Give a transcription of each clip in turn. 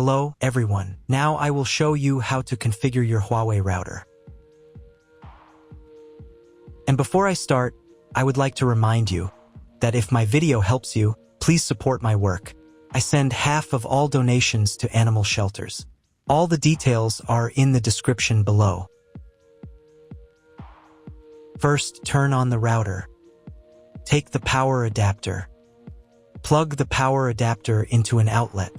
Hello, everyone. Now I will show you how to configure your Huawei router. And before I start, I would like to remind you that if my video helps you, please support my work. I send half of all donations to animal shelters. All the details are in the description below. First, turn on the router. Take the power adapter. Plug the power adapter into an outlet.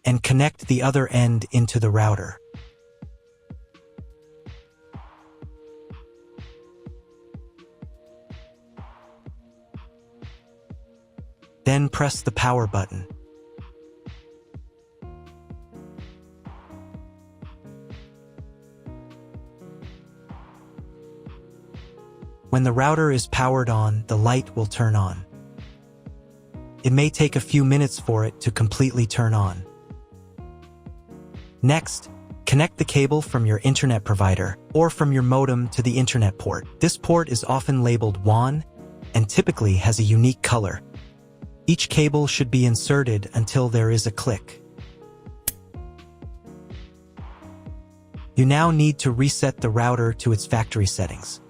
And connect the other end into the router. Then press the power button. When the router is powered on, the light will turn on. It may take a few minutes for it to completely turn on. Next, connect the cable from your internet provider or from your modem to the internet port. This port is often labeled WAN and typically has a unique color. Each cable should be inserted until there is a click. You now need to reset the router to its factory settings.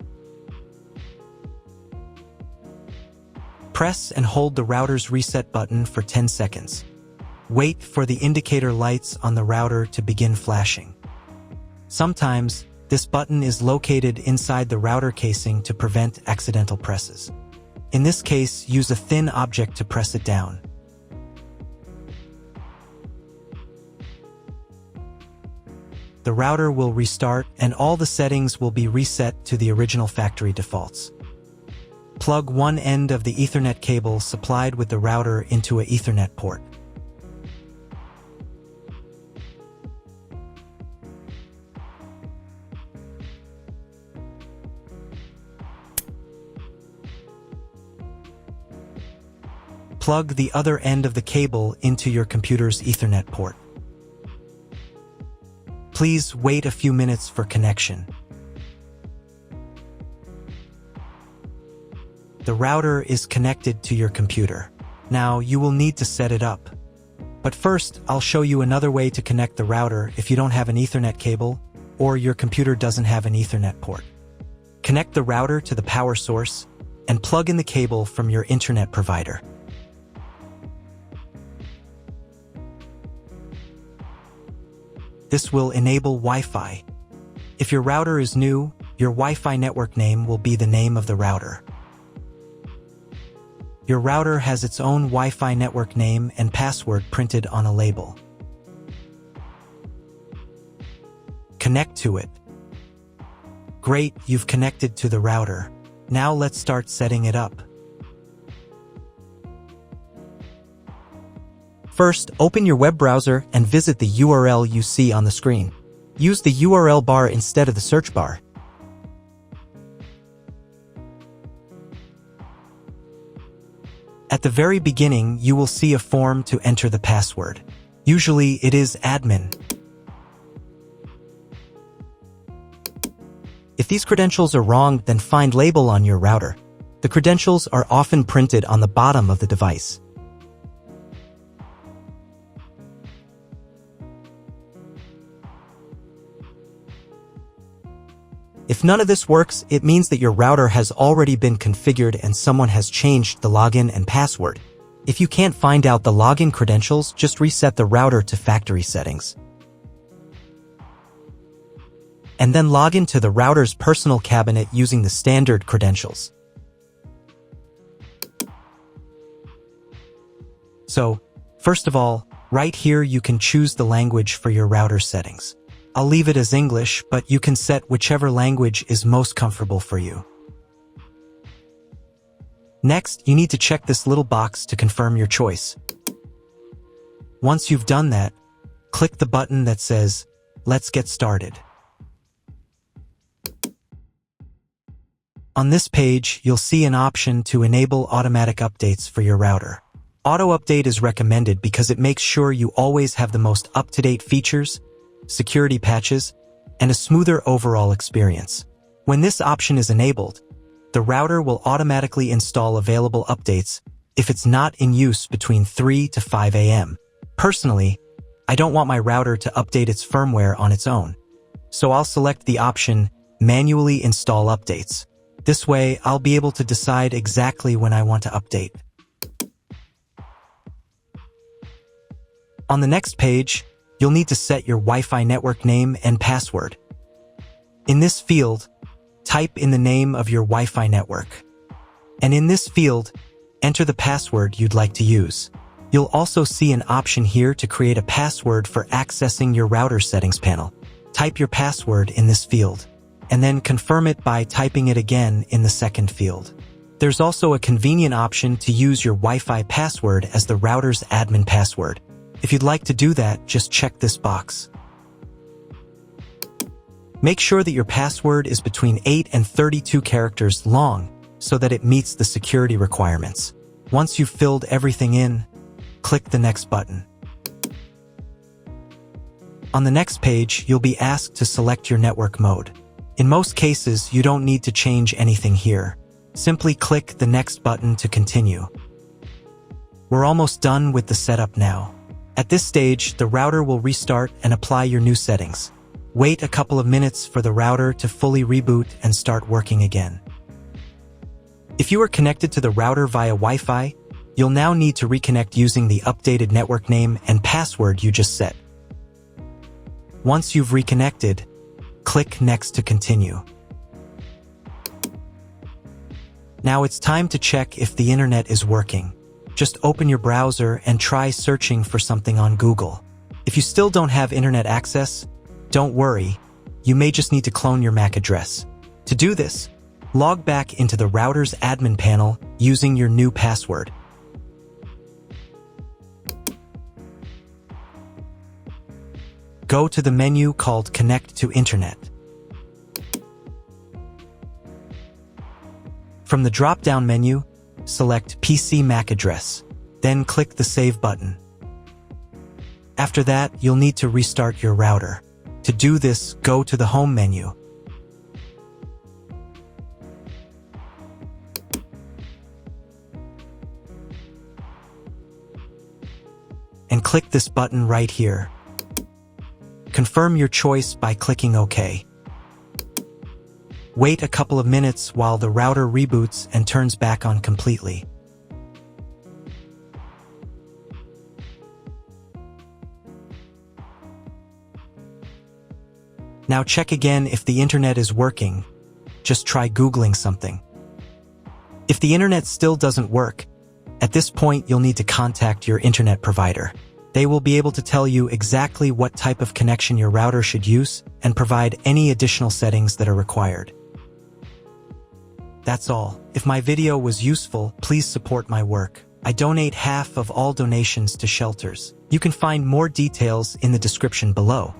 Press and hold the router's reset button for 10 seconds. Wait for the indicator lights on the router to begin flashing. Sometimes, this button is located inside the router casing to prevent accidental presses. In this case, use a thin object to press it down. The router will restart and all the settings will be reset to the original factory defaults. Plug one end of the Ethernet cable supplied with the router into an Ethernet port. Plug the other end of the cable into your computer's Ethernet port. Please wait a few minutes for connection. The router is connected to your computer. Now you will need to set it up. But first, I'll show you another way to connect the router if you don't have an Ethernet cable or your computer doesn't have an Ethernet port. Connect the router to the power source and plug in the cable from your internet provider. This will enable Wi-Fi. If your router is new, your Wi-Fi network name will be the name of the router. Your router has its own Wi-Fi network name and password printed on a label. Connect to it. Great, you've connected to the router. Now let's start setting it up. First, open your web browser and visit the URL you see on the screen. Use the URL bar instead of the search bar. At the very beginning, you will see a form to enter the password. Usually, it is admin. If these credentials are wrong, then find label on your router. The credentials are often printed on the bottom of the device. If none of this works, it means that your router has already been configured and someone has changed the login and password. If you can't find out the login credentials, just reset the router to factory settings. And then log into the router's personal cabinet using the standard credentials. So, first of all, right here you can choose the language for your router settings. I'll leave it as English, but you can set whichever language is most comfortable for you. Next, you need to check this little box to confirm your choice. Once you've done that, click the button that says, "Let's get started." On this page, you'll see an option to enable automatic updates for your router. Auto update is recommended because it makes sure you always have the most up-to-date features, security patches, and a smoother overall experience. When this option is enabled, the router will automatically install available updates if it's not in use between 3 to 5 a.m. Personally, I don't want my router to update its firmware on its own, so I'll select the option Manually Install Updates. This way, I'll be able to decide exactly when I want to update. On the next page, you'll need to set your Wi-Fi network name and password. In this field, type in the name of your Wi-Fi network. And in this field, enter the password you'd like to use. You'll also see an option here to create a password for accessing your router settings panel. Type your password in this field, and then confirm it by typing it again in the second field. There's also a convenient option to use your Wi-Fi password as the router's admin password. If you'd like to do that, just check this box. Make sure that your password is between 8 and 32 characters long so that it meets the security requirements. Once you've filled everything in, click the next button. On the next page, you'll be asked to select your network mode. In most cases, you don't need to change anything here. Simply click the next button to continue. We're almost done with the setup now. At this stage, the router will restart and apply your new settings. Wait a couple of minutes for the router to fully reboot and start working again. If you are connected to the router via Wi-Fi, you'll now need to reconnect using the updated network name and password you just set. Once you've reconnected, click Next to continue. Now it's time to check if the internet is working. Just open your browser and try searching for something on Google. If you still don't have internet access, don't worry, you may just need to clone your MAC address. To do this, log back into the router's admin panel using your new password. Go to the menu called Connect to Internet. From the drop-down menu, select PC MAC address, then click the Save button. After that, you'll need to restart your router. To do this, go to the Home menu. And click this button right here. Confirm your choice by clicking OK. Wait a couple of minutes while the router reboots and turns back on completely. Now check again if the internet is working. Just try Googling something. If the internet still doesn't work, at this point you'll need to contact your internet provider. They will be able to tell you exactly what type of connection your router should use and provide any additional settings that are required. That's all. If my video was useful, please support my work. I donate half of all donations to shelters. You can find more details in the description below.